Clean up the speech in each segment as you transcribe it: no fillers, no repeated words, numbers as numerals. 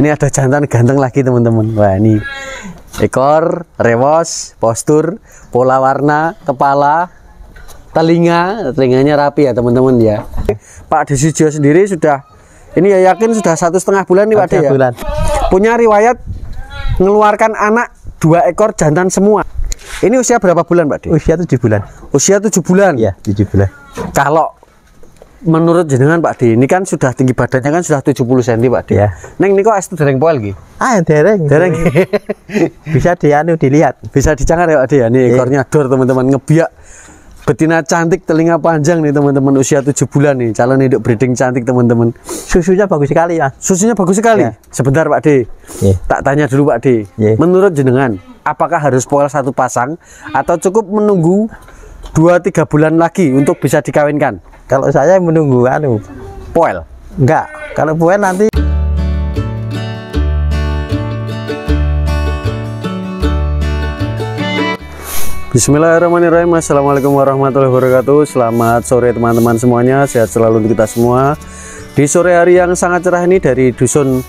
Ini ada jantan ganteng lagi teman-teman. Wah, ini ekor, rewos, postur, pola warna, kepala, telinganya rapi ya teman-teman ya. Pak Desujio sendiri sudah, ini ya yakin sudah 1,5 bulan nih Pak De ya. Punya riwayat mengeluarkan anak 2 ekor jantan semua. Ini usia berapa bulan Pak De? Usia 7 bulan. Usia 7 bulan? Ya, 7 bulan. Kalau menurut jenengan Pak De, ini kan sudah tinggi badannya kan sudah 70 cm Pak De. Ya. Neng ini kok itu dereng poel gitu? Dereng. Bisa dilihat. Bisa dicangar ya Pak De ya. Nih ekornya dor teman-teman, ngebiak. Betina cantik, telinga panjang nih teman-teman, usia 7 bulan nih, calon induk breeding cantik teman-teman. Susunya bagus sekali ya. Susunya bagus sekali. Ya. Sebentar Pak De. Ya. Tak tanya dulu Pak De. Ya. Menurut jenengan, apakah harus poel 1 pasang atau cukup menunggu 2-3 bulan lagi untuk bisa dikawinkan? Kalau saya menunggu poel. Enggak, kalau poel nanti. Bismillahirrahmanirrahim. Assalamualaikum warahmatullahi wabarakatuh. Selamat sore teman-teman semuanya. Sehat selalu untuk kita semua. Di sore hari yang sangat cerah ini dari Dusun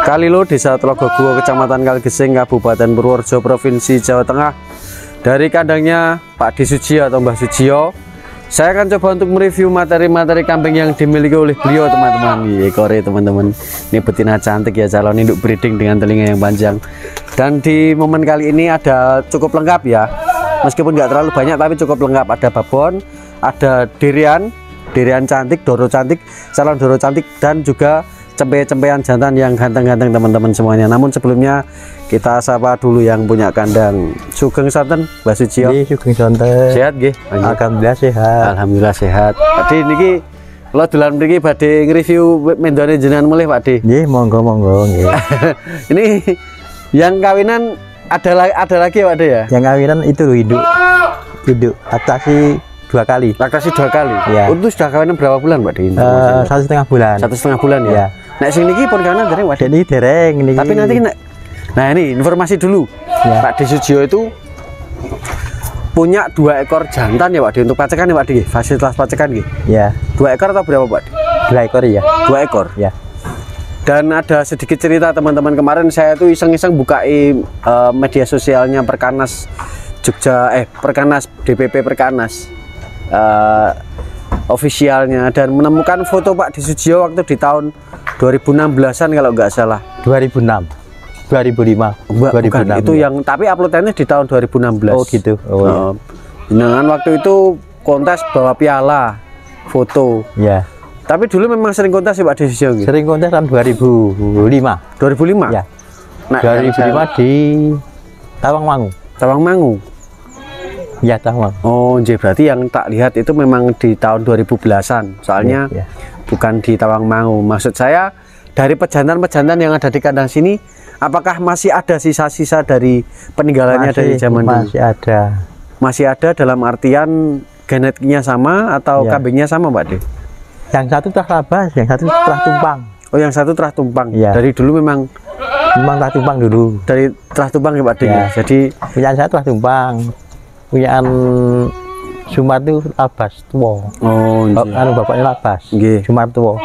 Kalilo, Desa Tlogoguwo, Kecamatan Kaligesing, Kabupaten Purworejo, Provinsi Jawa Tengah. Dari kandangnya Pak Desujio atau Mbah Sujio, saya akan coba untuk mereview materi-materi kambing yang dimiliki oleh beliau teman-teman. Ekore teman-teman, ini betina cantik ya, calon induk breeding dengan telinga yang panjang. Dan di momen kali ini ada cukup lengkap ya, meskipun nggak terlalu banyak tapi cukup lengkap. Ada babon, ada dirian cantik, doro cantik, calon doro cantik, dan juga cempe-cempean jantan yang ganteng-ganteng teman-teman semuanya. Namun sebelumnya kita sapa dulu yang punya kandang. Sugeng Sonten Mbah Sujio. Sugeng Sonten. Sehat nggih? Alhamdulillah sehat. Alhamdulillah sehat. Pak De niki kalau dolan mriki badhe nge-review mendone jenengan mulih Pak De. Nggih, monggo nggih. Ini yang kawinan ada lagi ya Pak De ya? Yang kawinan itu hidup laktasi 2 kali. Laktasi 2 kali. Ya. Itu sudah kawinan berapa bulan Pak De? 1,5 bulan. 1,5 bulan ya. Nek sing niki pun kawinan dereng Pak De. Ini dereng niki. Tapi nanti nah ini informasi dulu. Ya. Pak Desujio itu punya 2 ekor jantan ya Pak De, untuk pacekan ya Pak De. Fasilitas pacekan nggih. Ya. 2 ekor atau berapa Pak De? 2 ekor ya. 2 ekor. Ya. Dan ada sedikit cerita teman-teman, kemarin saya tuh iseng-iseng bukai media sosialnya Perkanas Jogja, Perkanas DPP Perkanas ofisialnya, dan menemukan foto Pak Desujio waktu di tahun 2016an kalau nggak salah. 2005. Bukan, itu ya. Yang tapi uploadannya di tahun 2016. Oh gitu. Oh, dengan waktu itu kontes bawa piala foto. Ya. Tapi dulu memang sering kontes sih Pak Desujio gitu. Sering kontes tahun 2005. 2005? Ya. Nah, 2005 di Tawangmangu. Tawangmangu. Ya, Tawang. Oh, berarti yang tak lihat itu memang di tahun 2010-an. Soalnya ya. Bukan di Tawangmangu. Maksud saya dari pejantan-pejantan yang ada di kandang sini, apakah masih ada sisa-sisa dari peninggalannya dari zaman dulu? Masih ada. Masih ada dalam artian genetiknya sama atau ya. Kambingnya sama Pak De? Yang satu telah labas, yang satu telah tumpang. Oh, yang satu telah tumpang. Ya. Dari dulu memang telah tumpang dulu. Dari telah tumpang ya Pak De. Ya. Jadi punyaan saya telah tumpang. Punyaan Sumar itu labas tua. Oh, bapaknya labas. Sumar tua.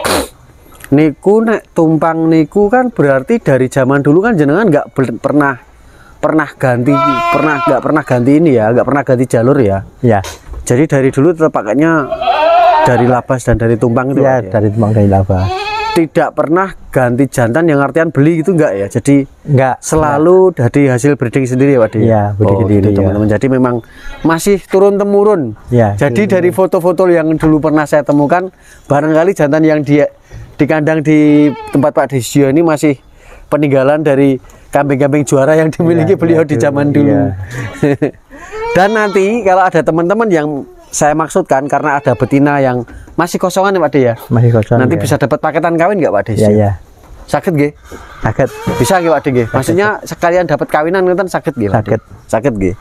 Niku nek tumpang niku kan berarti dari zaman dulu kan jenengan nggak pernah ganti ini ya, nggak pernah ganti jalur ya. Ya. Jadi dari dulu tetap pakainya dari labas dan dari tumpang itu ya, dari tumpang dari labas. Tidak pernah ganti jantan yang artian beli gitu enggak ya? Jadi enggak, selalu dari hasil breeding sendiri ya Pak De? Iya, breeding sendiri teman-teman. Jadi memang masih turun temurun. Ya, jadi dari foto-foto yang dulu pernah saya temukan, barangkali jantan yang di kandang di tempat Pak Desujio ini masih peninggalan dari kambing-kambing juara yang dimiliki beliau di zaman dulu. Ya. Dan nanti kalau ada teman-teman yang saya maksudkan, karena ada betina yang masih kosongan ya Pak De ya? Masih kosong. Nanti ya. Bisa dapat paketan kawin nggak Pak De? Iya, iya. Sakit nggih? Sakit. Bisa nggih Pak De nggih? Maksudnya sekalian dapat kawinan kan sakit nggih? Sakit. Sakit nggih.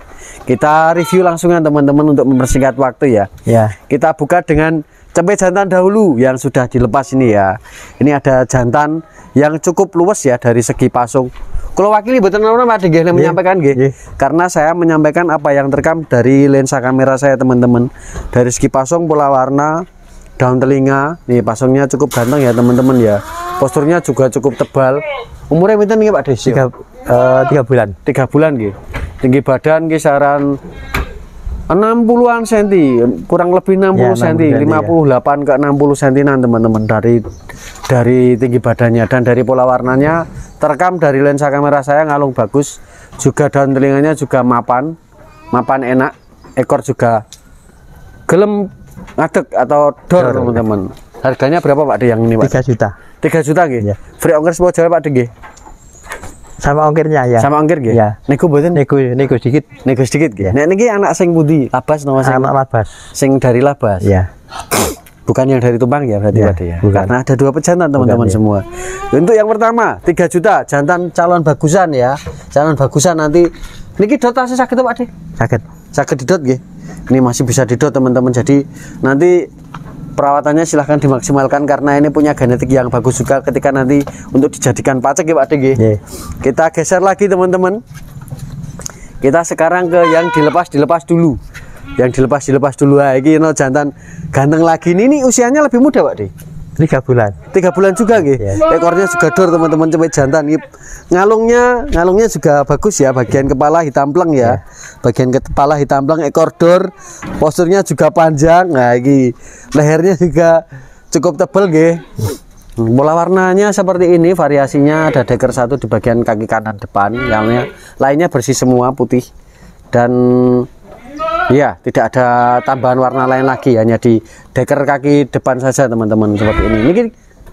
Kita review langsungan teman-teman untuk mempersingkat waktu ya. Ya. Kita buka dengan cempe jantan dahulu yang sudah dilepas ini ya. Ini ada jantan yang cukup luas ya dari segi pasung. Kalau wakili betul Pak De menyampaikan nggih. Karena saya menyampaikan apa yang terekam dari lensa kamera saya teman-teman. Dari segi pasung, pola warna, daun telinga, nih pasungnya cukup ganteng ya teman-teman ya. Posturnya juga cukup tebal. Umurnya pinten nggih Pak Des? 3 bulan. 3 bulan nggih. Tinggi badan kisaran 60-an senti, kurang lebih 60 senti, 58 ke 60 sentian teman-teman dari tinggi badannya, dan dari pola warnanya terekam dari lensa kamera saya ngalung bagus, juga daun telinganya juga mapan enak, ekor juga gelem ngadeg atau dor teman-teman. Harganya berapa Pak De yang ini Pak? 3 juta. 3 juta nggih. Ya. Free ongkir semua Jawa Pak De nggih. Sama ongkirnya ya. Sama ongkir nggih. Ya. Nego mboten? Nego dikit. Nego sedikit nggih. Nek niki anak sing pundi? Labas nama sing? Anak Labas. Sing dari Labas. Ya. Bukan yang dari Tumbang ya berarti Ya, Pak De ya. bukan. Karena ada 2 pejantan teman-teman Bukan, ya. semua. Untuk yang pertama 3 juta jantan calon bagusan ya. Calon bagusan nanti niki dot tasih sakit Pak De? Sakit. Sakit didot nggih. Ini masih bisa didot teman-teman. Jadi nanti perawatannya silahkan dimaksimalkan karena ini punya genetik yang bagus juga ketika nanti untuk dijadikan pacek ya Pak De nggih. Yeah. Kita geser lagi teman-teman. Kita sekarang ke yang dilepas dulu. Yang dilepas dulu. Nah, ini no jantan ganteng lagi. Ini usianya lebih muda Pak De. 3 bulan. 3 bulan juga nggih. Yeah. Ekornya juga dor teman-teman, cepet jantan. Ngalungnya juga bagus ya, bagian kepala hitam pleng ya. Bagian kepala hitam pleng, ekor dor, posturnya juga panjang. Nah, ini lehernya juga cukup tebal nggih. Pola warnanya seperti ini, variasinya ada deker 1 di bagian kaki kanan depan, yang lainnya bersih semua putih. Dan ya, tidak ada tambahan warna lain lagi, hanya di deker kaki depan saja teman-teman seperti ini. Niki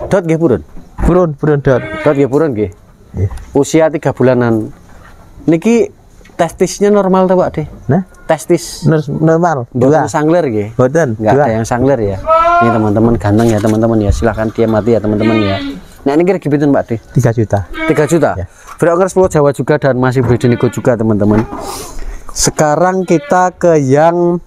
dot nggih purun. Purun dot. Dot nggih purun nggih. Usia 3 bulanan. Niki testisnya normal tuh Pak De? Nah, Testis normal. boten sangler nggih. Boten. Enggak ada yang sangler ya. Ini teman-teman ganteng ya teman-teman ya. Silahkan dia mati ya teman-teman ya. Nah ini kira-kira pinten Pak De? 3 juta. 3 juta. Ya. Free ongkir 10 Jawa juga dan masih beri nego juga teman-teman. Sekarang kita ke yang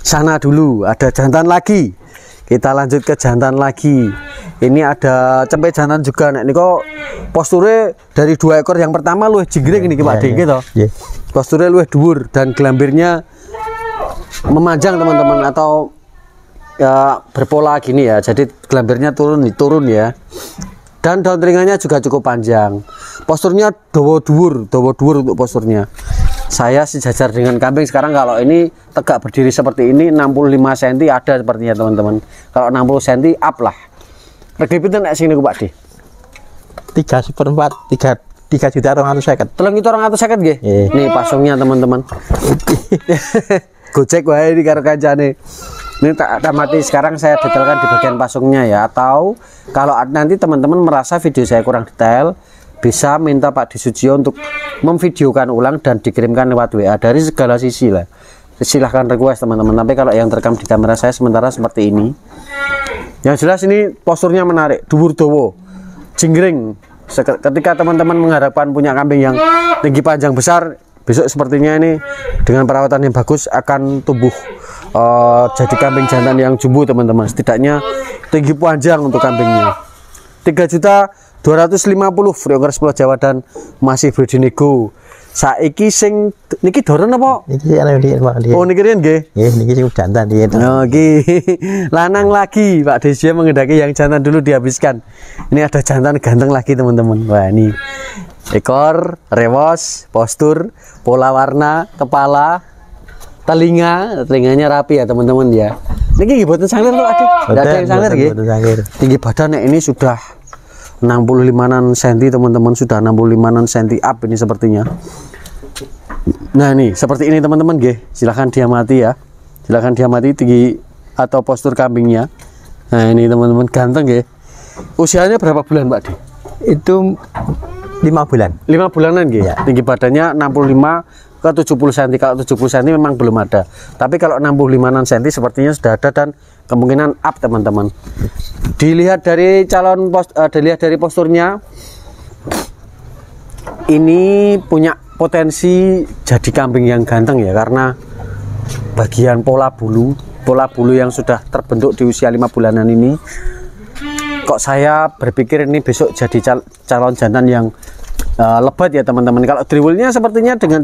sana dulu, ada jantan lagi. Kita lanjut ke jantan lagi. Ini ada cempe jantan juga. Nek niko posture dari 2 ekor yang pertama luwih jingring ini Pak De gitu. Posture luwih dhuwur dan gelambirnya memanjang teman-teman, atau ya berpola gini ya. Jadi gelambirnya turun ya. Dan daun telinganya juga cukup panjang. Posturnya dawa dhuwur untuk posturnya. Saya sejajar dengan kambing sekarang. Kalau ini tegak berdiri seperti ini 65 cm ada sepertinya teman-teman. Kalau 60 cm up lah. Regi pinten nek sini Pak De? 3/4 3 juta 250. Telung itu 250 nggih. Nggih. Nih pasungnya teman-teman. Gocek wae iki karo kancane. Ini tak amati sekarang saya detailkan di bagian pasungnya ya. Atau kalau nanti teman-teman merasa video saya kurang detail, bisa minta Pak Disujio untuk memvideokan ulang dan dikirimkan lewat WA dari segala sisi lah. Silahkan request teman-teman. Tapi kalau yang terekam di kamera saya sementara seperti ini. Yang jelas ini posturnya menarik, dhuwur dawa, jingring. Ketika teman-teman mengharapkan punya kambing yang tinggi panjang besar, besok sepertinya ini dengan perawatan yang bagus akan tumbuh jadi kambing jantan yang jumbo teman-teman. Setidaknya tinggi panjang untuk kambingnya. 3.250.000 free ongkir 10 Jawa dan masih beri nego. Saiki sing niki doren apa? Niki ana di Pak. Oh niki riyen nggih. Nggih, niki sing jantan iki. Oh iki lanang lagi Pak Desya mengendaki yang jantan dulu dihabiskan. Ini ada jantan ganteng lagi teman-teman. Wah ini ekor, rewos, postur, pola warna, kepala, telinganya rapi ya teman-teman ya. Niki boten sanglir kok Adik. Enggak ada yang sanglir nggih. Tinggi badannya ini sudah 65-an cm teman-teman, sudah 65-an cm up ini sepertinya. Nah ini seperti ini teman-teman nggih. Silahkan diamati ya. Silahkan diamati tinggi atau postur kambingnya. Nah ini teman-teman ganteng nggih. Usianya berapa bulan Pak De? Itu 5 bulan. 5 bulanan nggih. Ya. Tinggi badannya 65 ke 70 cm. Kalau 70 cm memang belum ada. Tapi kalau 65 cm sepertinya sudah ada dan kemungkinan up teman-teman. Dilihat dari dilihat dari posturnya, ini punya potensi jadi kambing yang ganteng ya, karena bagian pola bulu yang sudah terbentuk di usia 5 bulanan ini. Kok saya berpikir ini besok jadi calon jantan yang lebat ya teman-teman. Kalau driwulnya sepertinya dengan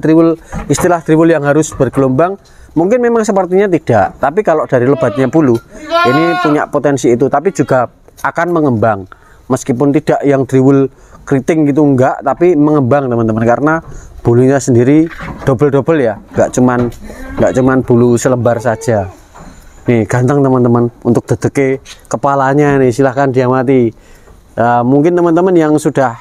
istilah driwul yang harus bergelombang, mungkin memang sepertinya tidak. Tapi kalau dari lebatnya bulu, ini punya potensi itu. Tapi juga akan mengembang. Meskipun tidak yang driwul keriting gitu enggak, tapi mengembang teman-teman, karena bulunya sendiri double ya, nggak cuman bulu selebar saja. Nih ganteng teman-teman, untuk dedeke kepalanya nih silahkan diamati. Mungkin teman-teman yang sudah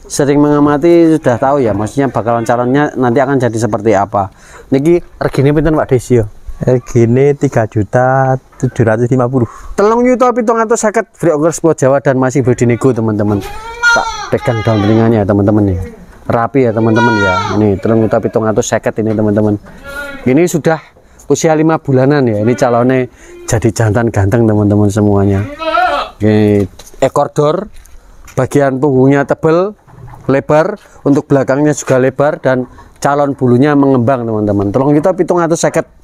sering mengamati sudah tahu ya, maksudnya bakalan calonnya nanti akan jadi seperti apa. Niki regine pinten Pak Desio? Regine 3.750.000. Telung yuta 750 free ongkir Pulau Jawa dan masih berdinego teman-teman. Tak pegang daun telinganya teman-teman ya, rapi ya teman-teman ya. Ini telung yuta 750 ini teman-teman. Ini sudah usia 5 bulanan ya. Ini calonnya jadi jantan ganteng teman-teman semuanya. Ini ekor dor, bagian punggungnya tebal, lebar, untuk belakangnya juga lebar, dan calon bulunya mengembang teman-teman. Telung yuta 750.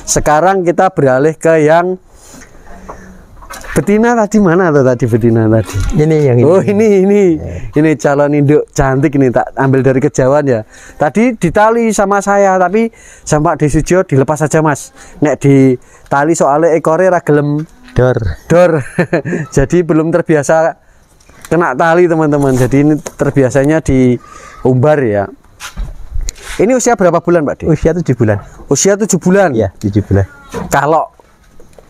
Sekarang kita beralih ke yang betina tadi. Mana tuh tadi betina tadi? Ini yang ini. Oh ini calon induk cantik, ini tak ambil dari kejauhan ya. Tadi ditali sama saya, tapi sama Pak Desio dilepas saja Mas. Nek ditali soalnya ekornya ragelem dor. Jadi belum terbiasa kena tali teman-teman. Jadi ini terbiasanya diumbar ya. Ini usia berapa bulan Pak De? Usia 7 bulan. Usia 7 bulan? Ya, 7 bulan. Kalau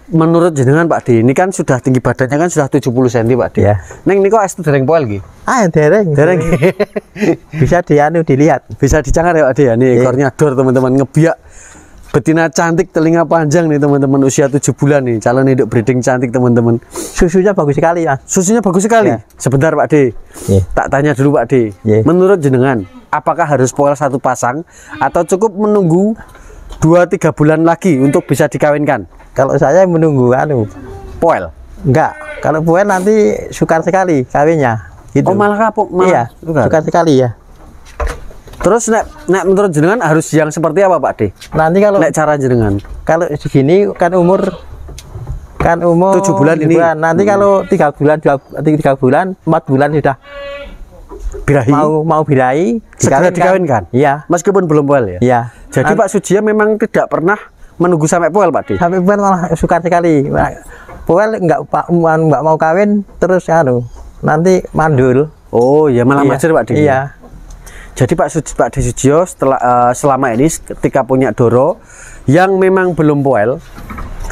menurut jenengan Pak De, ini kan sudah tinggi badannya kan sudah 70 cm Pak De. Ya. Neng niko es dereng poel nggih. Dereng. Bisa dilihat. Bisa dicangar ya Pak De ya. Nih ekornya dor teman-teman, ngebiak. Betina cantik, telinga panjang nih teman-teman, usia 7 bulan nih, calon induk breeding cantik teman-teman. Susunya bagus sekali ya. Susunya bagus sekali. Ya. Sebentar Pak De. Ya. Tak tanya dulu Pak De. Ya. Menurut jenengan, apakah harus poel satu pasang atau cukup menunggu 2-3 bulan lagi untuk bisa dikawinkan? Kalau saya menunggu poel. Enggak, kalau poel nanti sukar sekali kawinnya. Gitu. Oh malah kapok, iya, sukar sekali ya. Terus nek menurut jenengan harus yang seperti apa Pak De? Nanti kalau nek cara jenengan, kalau segini kan umur 7 bulan ini. Nanti kalau 3 bulan, 4 bulan sudah birahi, mau birahi, segera dikawinkan. Iya. Meskipun belum poel ya. Iya. Jadi Pak Sujia memang tidak pernah menunggu sampai poel Pak De. Sampai poel malah sukar sekali. Poel enggak mau kawin terus nanti mandul. Oh ya, malah majer Pak De. Iya. Jadi Pak Desio selama ini ketika punya doro yang memang belum poel,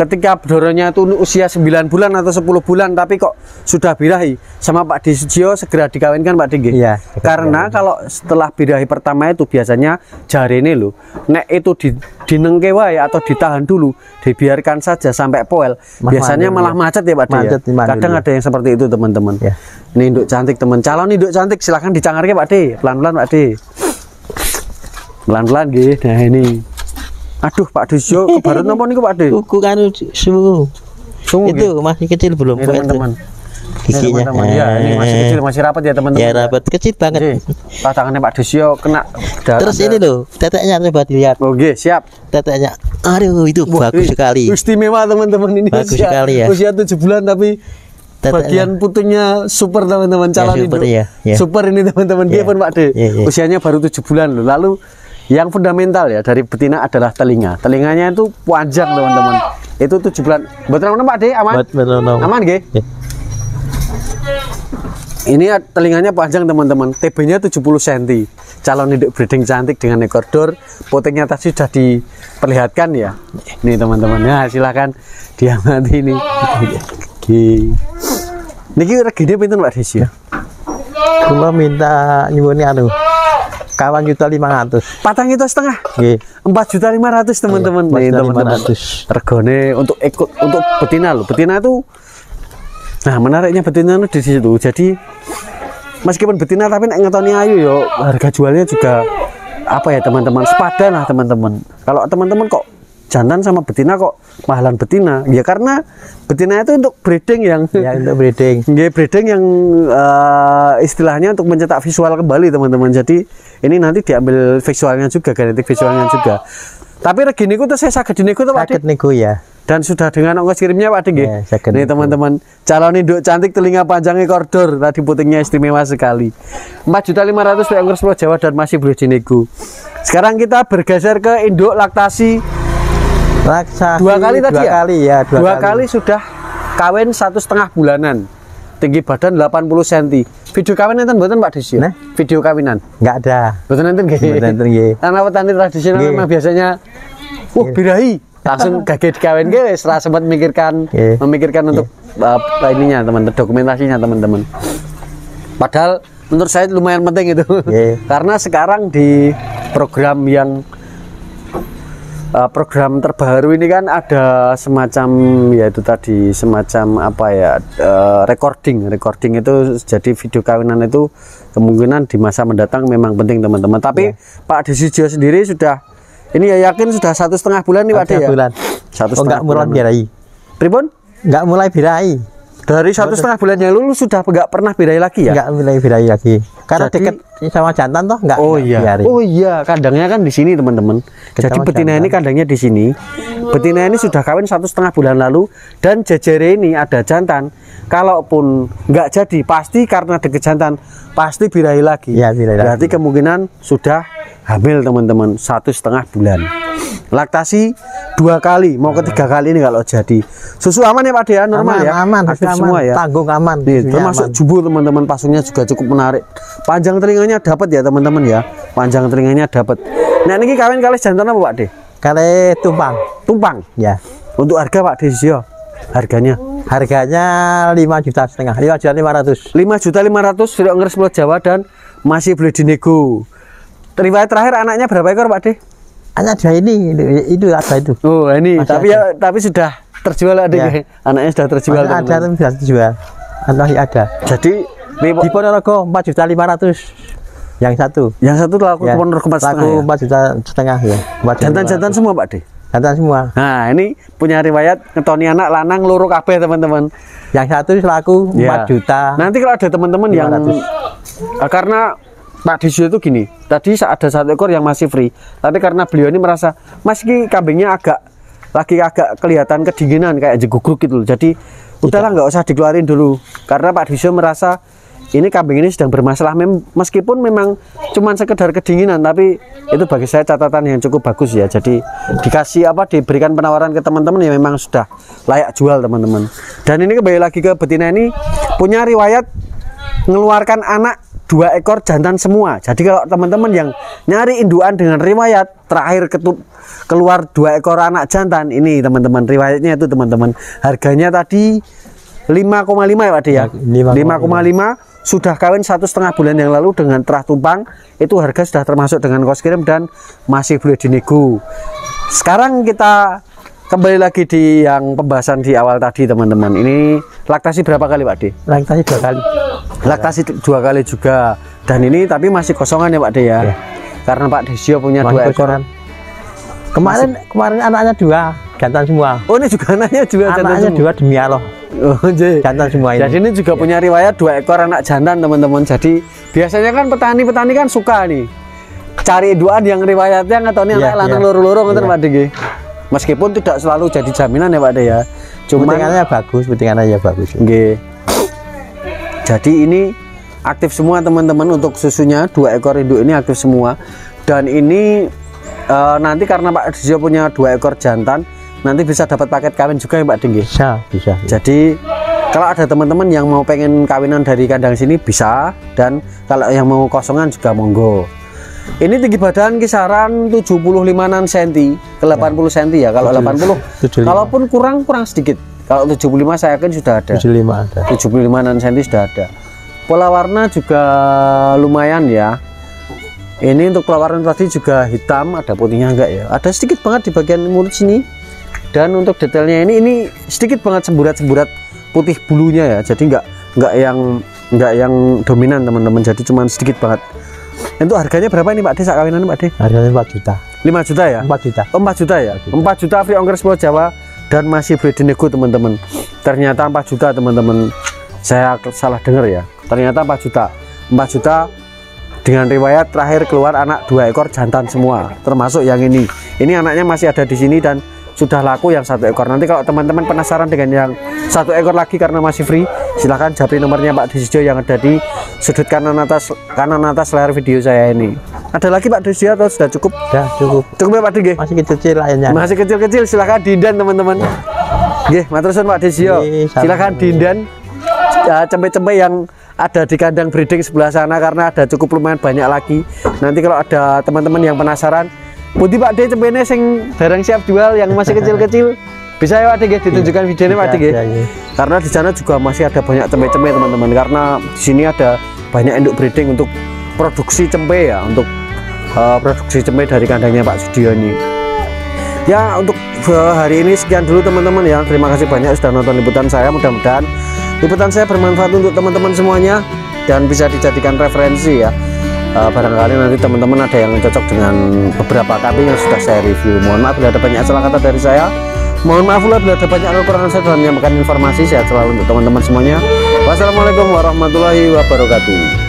ketika doronya itu usia 9 bulan atau 10 bulan tapi kok sudah birahi, sama Pak Desio segera dikawinkan Pak De. Iya. Karena kalau setelah birahi pertama itu biasanya jarene lho, nek itu dinengke wae atau ditahan dulu, dibiarkan saja sampai poel, biasanya malah macet ya Pak De. Kadang ada yang seperti itu teman-teman. Ya. Ini induk cantik teman, calon induk cantik, silahkan dicangarke Pak De, pelan-pelan Pak De. Pelan-pelan nggih. Nah ini. Aduh Pak Desio kebaret napa niku Pak De? Kuku kan sungu itu masih kecil belum teman-teman. Giginya. Teman-teman ya, ini masih kecil, masih rapat ya teman-teman. Ya rapat, kecil banget. Tangannya Pak Desio kena terus ini loh, teteknya coba dilihat. Oke, siap. Teteknya. Aduh, itu bagus sekali. Istimewa teman-teman, ini bagus sekali ya. Usia 7 bulan tapi bagian putunya super teman-teman, calon itu. Super ini teman-teman, dia pun Pak De. Usianya baru 7 bulan loh. Lalu yang fundamental ya dari betina adalah telinga. Telinganya itu panjang teman-teman. Itu 7 bulan. Betul Pak De, aman? Betul. Aman nggih? Ini telinganya panjang teman-teman. TB-nya 70 cm. Calon induk breeding cantik dengan ekor dor. Putingnya tadi sudah diperlihatkan ya. Nih teman-teman. Ya, silakan diamati ini. Niki regine pinten Pak Desio? Kula minta nyuwun kawan 1.500.000. 4,5 juta. 4.500.000 teman-teman. Nih teman-teman. Regane untuk betina loh. Betina itu nah menariknya betina itu di situ. Jadi meskipun betina tapi nek ngetoni ayu yo harga jualnya juga apa ya teman-teman, sepadan lah teman-teman. Kalau teman-teman kok jantan sama betina kok mahalan betina, ya karena betina itu untuk breeding yang untuk breeding. Breeding yang istilahnya untuk mencetak visual kembali teman-teman. Jadi ini nanti diambil visualnya juga, genetik visualnya juga. Tapi regine ku tuh saya saged dinego tuh Pak De. Saged nego ya. Dan sudah dengan ongkos kirimnya Pak De nggih. Nih teman-teman, calon induk cantik, telinga panjang, ekor dor, tadi putingnya istimewa sekali. 4.500.000 ongkos Pulau Jawa dan masih boleh dinego. Sekarang kita bergeser ke induk laktasi. 2 kali tadi ya? 2 kali sudah kawin 1,5 bulanan. tinggi badan 80 cm. Video kawinan enten mboten Pak Desio? Nah? Video kawinan. Enggak ada. Mboten enten nggih. Mboten enten nggih. Karena petani tradisional memang biasanya birahi langsung gage dikawinke wis ora sempat memikirkan untuk ininya teman, dokumentasinya teman-teman. Padahal menurut saya lumayan penting itu. Karena sekarang di program yang program terbaru ini kan ada semacam yaitu tadi semacam apa ya recording itu, jadi video kawinan itu kemungkinan di masa mendatang memang penting teman-teman. Tapi Pak Desio sendiri sudah ini ya yakin sudah 1,5 bulan nih Pak De ya? Bulan. 1,5 enggak mulai birahi. Pripun? Enggak mulai birahi. Dari 1,5 bulan yang lalu sudah enggak pernah birahi lagi ya? Enggak mulai birahi lagi. Karena dekat sama jantan toh enggak. Oh iya. Biarin. Oh iya, kandangnya kan di sini teman-teman. Jadi betina ini kandangnya di sini. Betina ini sudah kawin 1,5 bulan lalu dan jejere ini ada jantan. Kalaupun enggak jadi pasti karena deket jantan pasti birahi lagi. Ya, birahi berarti lagi. kemungkinan sudah hamil teman-teman 1,5 bulan. Laktasi 2 kali, mau ketiga kali ini kalau jadi. Susu aman ya Pak De ya, normal ya? Aman, aktif aman, semua ya. Tanggung aman. Nih, termasuk jubu teman-teman, pasungnya juga cukup menarik. Panjang telinganya dapat ya teman-teman ya. Panjang telinganya dapat. Nah ini kawin kali jantan apa Pak De? Kali tumpang. Tumpang. Ya. Untuk harga Pak Desio, harganya? Harganya 5,5 juta. 5,500. 5.500.000 Viro Inggris Pulau Jawa dan masih boleh dinego. Riwayat terakhir anaknya berapa ekor Pak De? Anak dua ini itu ada itu. Oh ini, masih tapi sudah terjual ada ya. Anaknya sudah terjual. Ada tapi sudah terjual. Masih ada. Jadi di Ponorogo 4,500.000 yang satu. Yang satu laku Ponorogo 4,5 4,5 juta ya. Jantan-jantan semua Pak De. Jantan semua. Nah ini punya riwayat ngetoni anak lanang loro kabeh teman-teman. Yang satu laku 4 juta. Nanti kalau ada teman-teman yang karena Pak Desio itu gini, tadi ada 1 ekor yang masih free, tapi karena beliau ini merasa masih kambingnya agak kelihatan kedinginan kayak jegugruk gitu, jadi udahlah nggak usah dikeluarin dulu, karena Pak Desio merasa ini kambing ini sedang bermasalah, meskipun memang cuman sekedar kedinginan, tapi itu bagi saya catatan yang cukup bagus ya. Jadi diberikan penawaran ke teman-teman yang memang sudah layak jual teman-teman. Dan ini kembali lagi ke betina ini punya riwayat mengeluarkan anak 2 ekor jantan semua. Jadi kalau teman-teman yang nyari induan dengan riwayat terakhir keluar 2 ekor anak jantan ini teman-teman, riwayatnya itu teman-teman, harganya tadi 5,5 ya Pak De ya. 5,5 sudah kawin 1,5 bulan yang lalu dengan terah tumpang, itu harga sudah termasuk dengan kos kirim dan masih boleh dinego. Sekarang kita kembali lagi di yang pembahasan di awal tadi teman-teman. Ini laktasi berapa kali Pak De? Laktasi 2 kali. Laktasi 2 kali juga. Dan ini tapi masih kosongan ya Pak De ya. Karena Pak Desio punya 2 ekor. Kemarin anaknya 2 jantan semua. Oh ini juga anaknya 2 jantan. Anaknya 2 demi Allah. Oh, jantan semua ini. Jadi ini juga punya riwayat 2 ekor anak jantan teman-teman. Jadi biasanya kan petani-petani kan suka nih cari induan yang riwayatnya ngetoni anak lanang loro-loro ngoten Pak De. Meskipun tidak selalu jadi jaminan ya Pak De ya. Cuma betingannya bagus, betingannya bagus. Nggih. Jadi ini aktif semua teman-teman untuk susunya, 2 ekor induk ini aktif semua. Dan ini nanti karena Pak Desio punya 2 ekor jantan, nanti bisa dapat paket kawin juga ya Pak De. Bisa. Jadi kalau ada teman-teman yang mau pengen kawinan dari kandang sini bisa, dan kalau yang mau kosongan juga monggo. Ini tinggi badan kisaran 75-an cm ke 80 cm ya. Kalau 80 75. Kalaupun kurang sedikit. Kalau 75 saya yakin sudah ada. 75 ada. 75-an cm sudah ada. Pola warna juga lumayan ya. Ini untuk pola warna tadi juga hitam, ada putihnya enggak ya? Ada sedikit banget di bagian mulut sini. Dan untuk detailnya ini sedikit banget semburat-semburat putih bulunya ya. Jadi enggak yang dominan teman-teman. Jadi cuman sedikit banget. Itu harganya berapa ini Pak De, sak kawinan Pak De? Harganya 4 juta. 5 juta ya? 4 juta. Oh, 4 juta ya? 4 juta free ongkir Pulau Jawa dan masih boleh dinego teman-teman. Ternyata 4 juta teman-teman. Saya salah dengar ya. Ternyata 4 juta. 4 juta dengan riwayat terakhir keluar anak 2 ekor jantan semua. Termasuk yang ini. Ini anaknya masih ada di sini dan sudah laku yang 1 ekor. Nanti kalau teman-teman penasaran dengan yang 1 ekor lagi karena masih free, silahkan japri nomornya Pak Desio yang ada di sudut kanan atas layar video saya ini. Ada lagi Pak Desio atau sudah cukup? Sudah cukup. Cukup ya Pak De? Masih kecil lainnya. Masih kecil-kecil, silahkan dindan teman-teman. Nggih, matur suwun Pak Desio. Silahkan dindan cempe-cempe yang ada di kandang breeding sebelah sana, karena ada cukup lumayan banyak lagi. Nanti kalau ada teman-teman yang penasaran, putih Pak D cempene sing barang siap jual yang masih kecil-kecil, bisa ya Pak D ditunjukkan videonya Pak D. Karena di sana juga masih ada banyak cempe-cempe teman-teman, karena di sini ada banyak induk breeding untuk produksi cempe ya, untuk produksi cempe dari kandangnya Pak Sudio ini. Ya, untuk hari ini sekian dulu teman-teman ya. Terima kasih banyak sudah nonton liputan saya. Mudah-mudahan liputan saya bermanfaat untuk teman-teman semuanya dan bisa dijadikan referensi ya. Barangkali nanti teman-teman ada yang cocok dengan beberapa kambing yang sudah saya review. Mohon maaf bila ada banyak salah kata dari saya. Mohon maaf pula bila ada banyak kekurangan saya dalam menyampaikan informasi. Sehat selalu untuk teman-teman semuanya. Wassalamualaikum warahmatullahi wabarakatuh.